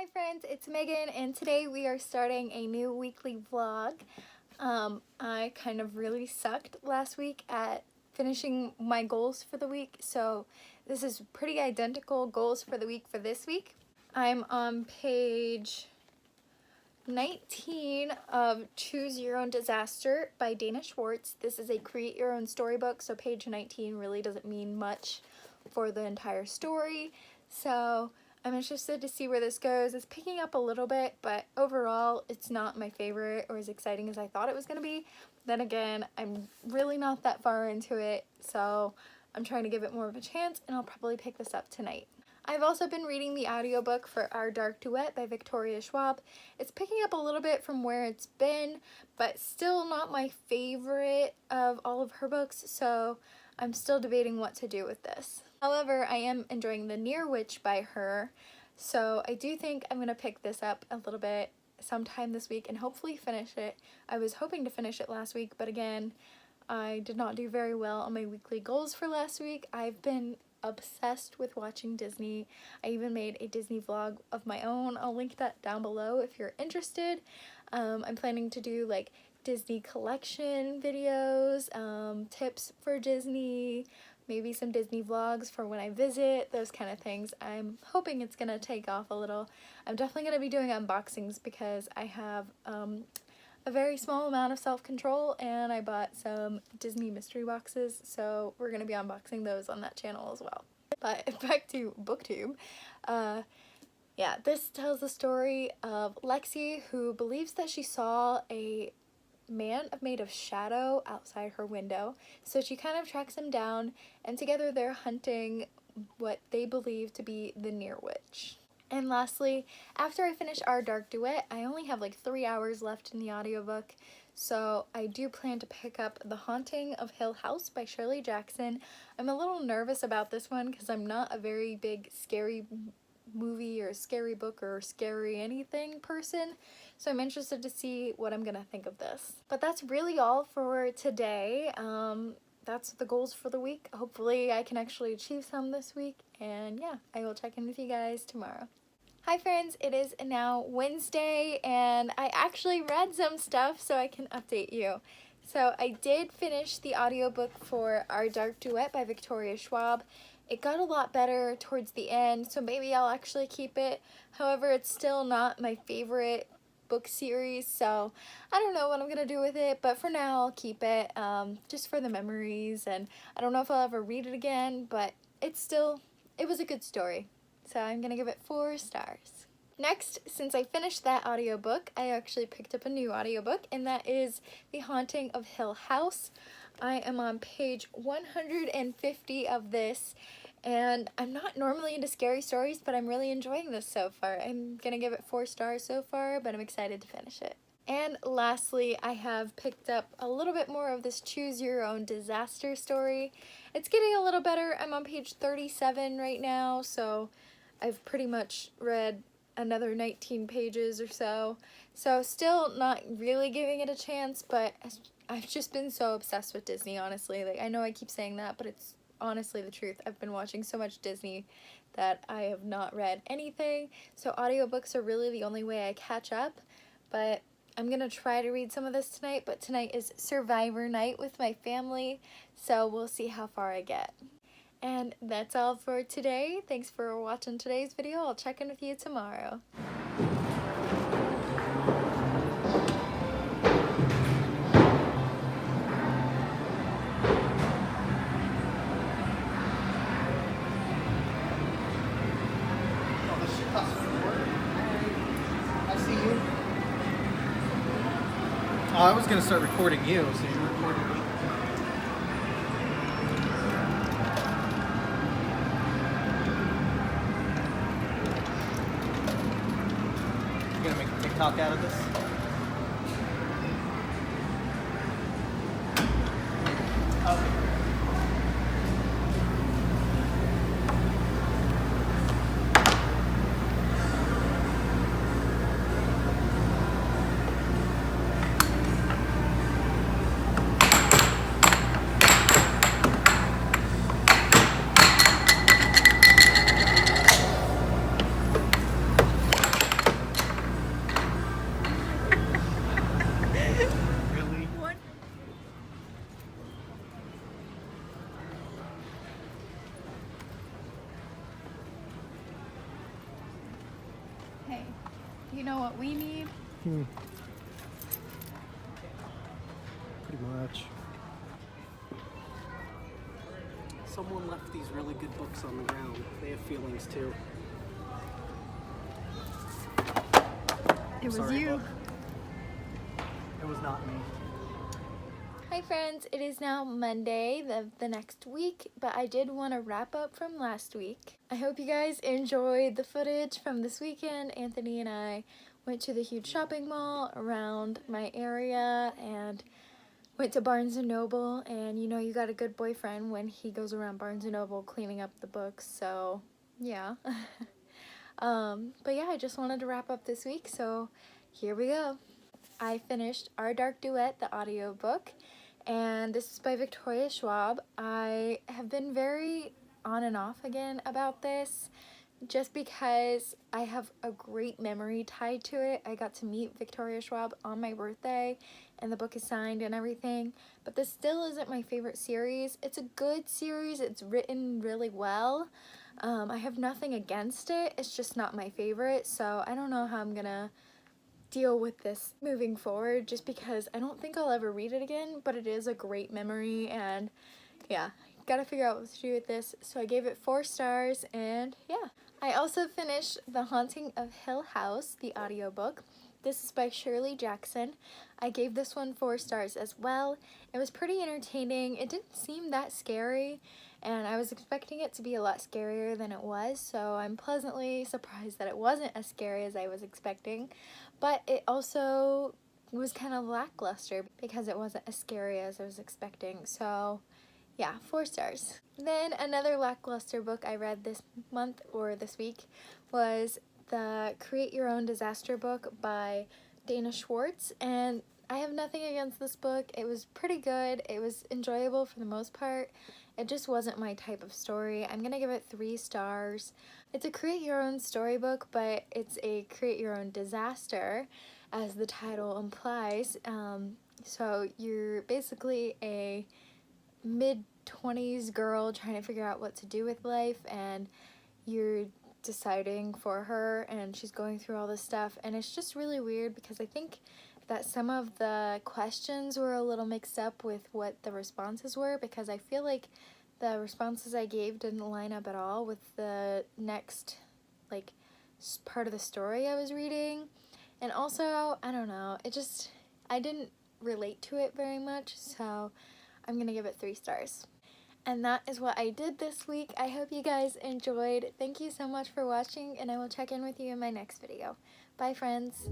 Hi friends, it's Megan and today we are starting a new weekly vlog. I kind of really sucked last week at finishing my goals for the week, so this is pretty identical goals for the week for this week. I'm on page 19 of Choose Your Own Disaster by Schwartz. This is a create your own storybook, so page 19 really doesn't mean much for the entire story, so I'm interested to see where this goes. It's picking up a little bit, but overall it's not my favorite or as exciting as I thought it was going to be. Then again, I'm really not that far into it, so I'm trying to give it more of a chance, and I'll probably pick this up tonight. I've also been reading the audiobook for Our Dark Duet by Schwab. It's picking up a little bit from where it's been, but still not my favorite of all of her books, so I'm still debating what to do with this. However, I am enjoying The Near Witch by her, so I do think I'm going to pick this up a little bit sometime this week and hopefully finish it. I was hoping to finish it last week, but again, I did not do very well on my weekly goals for last week. I've been obsessed with watching Disney. I even made a Disney vlog of my own. I'll link that down below if you're interested. I'm planning to do like Disney collection videos, tips for Disney, maybe some Disney vlogs for when I visit, those kind of things. I'm hoping it's gonna take off a little. I'm definitely gonna be doing unboxings because I have a very small amount of self-control and I bought some Disney mystery boxes, so we're gonna be unboxing those on that channel as well. But back to Booktube. Yeah, this tells the story of Lexi, who believes that she saw a man made of shadow outside her window, so she kind of tracks him down, and together they're hunting what they believe to be the Near Witch. And lastly, after I finish Our Dark Duet, I only have like 3 hours left in the audiobook, so I do plan to pick up The Haunting of Hill House by Shirley Jackson. I'm a little nervous about this one because I'm not a very big scary movie or scary book or scary anything person, so I'm interested to see what I'm gonna think of this. But that's really all for today. That's the goals for the week. Hopefully I can actually achieve some this week, and yeah, I will check in with you guys tomorrow. Hi friends, it is now Wednesday and I actually read some stuff so I can update you. So I did finish the audiobook for Our Dark Duet by Schwab. It got a lot better towards the end, so maybe I'll actually keep it. However, it's still not my favorite book series, so I don't know what I'm gonna do with it, but for now I'll keep it, just for the memories, and I don't know if I'll ever read it again, but it was a good story, so I'm gonna give it 4 stars. Next, since I finished that audiobook, I actually picked up a new audiobook, and that is The Haunting of Hill House. I am on page 150 of this, and I'm not normally into scary stories, but I'm really enjoying this so far. I'm gonna give it 4 stars so far, but I'm excited to finish it. And lastly, I have picked up a little bit more of this Choose Your Own Disaster story. It's getting a little better. I'm on page 37 right now, so I've pretty much read another 19 pages or so. So still not really giving it a chance, but I've just been so obsessed with Disney, honestly. Like, I know I keep saying that, but it's honestly the truth. I've been watching so much Disney that I have not read anything, so audiobooks are really the only way I catch up. But I'm gonna try to read some of this tonight, but tonight is Survivor night with my family, so we'll see how far I get. And that's all for today. Thanks for watching today's video. I'll check in with you tomorrow. Oh, I was going to start recording you, so you're recording me. You going to make a TikTok out of this? Okay. Hey, you know what we need? Pretty much. Someone left these really good books on the ground. They have feelings too. It was Sorry, you. book. It was not me. Hi friends, it is now Monday of the next week, but I did want to wrap up from last week. I hope you guys enjoyed the footage from this weekend. Anthony and I went to the huge shopping mall around my area and went to Barnes & Noble, and you know you got a good boyfriend when he goes around Barnes & Noble cleaning up the books, so yeah. But yeah, I just wanted to wrap up this week, so here we go. I finished Our Dark Duet, the audiobook, and this is by Victoria Schwab. I have been very on and off again about this, just because I have a great memory tied to it. I got to meet Victoria Schwab on my birthday, and the book is signed and everything, but this still isn't my favorite series. It's a good series, it's written really well. I have nothing against it, it's just not my favorite, so I don't know how I'm gonna deal with this moving forward, just because I don't think I'll ever read it again, but it is a great memory, and yeah, gotta figure out what to do with this. So I gave it 4 stars, and yeah. I also finished The Haunting of Hill House, the audiobook. This is by Shirley Jackson. I gave this one 4 stars as well. It was pretty entertaining. It didn't seem that scary, and I was expecting it to be a lot scarier than it was, so I'm pleasantly surprised that it wasn't as scary as I was expecting. But it also was kind of lackluster because it wasn't as scary as I was expecting, so yeah, 4 stars. Then another lackluster book I read this month or this week was the Create Your Own Disaster book by Dana Schwartz, and I have nothing against this book. It was pretty good. It was enjoyable for the most part. It just wasn't my type of story. I'm gonna give it 3 stars. It's a create your own storybook, but it's a create your own disaster, as the title implies. So you're basically a mid-20s girl trying to figure out what to do with life, and you're deciding for her, and she's going through all this stuff, and it's just really weird because I think that some of the questions were a little mixed up with what the responses were, because I feel like the responses I gave didn't line up at all with the next like part of the story I was reading. And also, I don't know, I didn't relate to it very much, so I'm gonna give it 3 stars. And that is what I did this week. I hope you guys enjoyed. Thank you so much for watching, and I will check in with you in my next video. Bye, friends.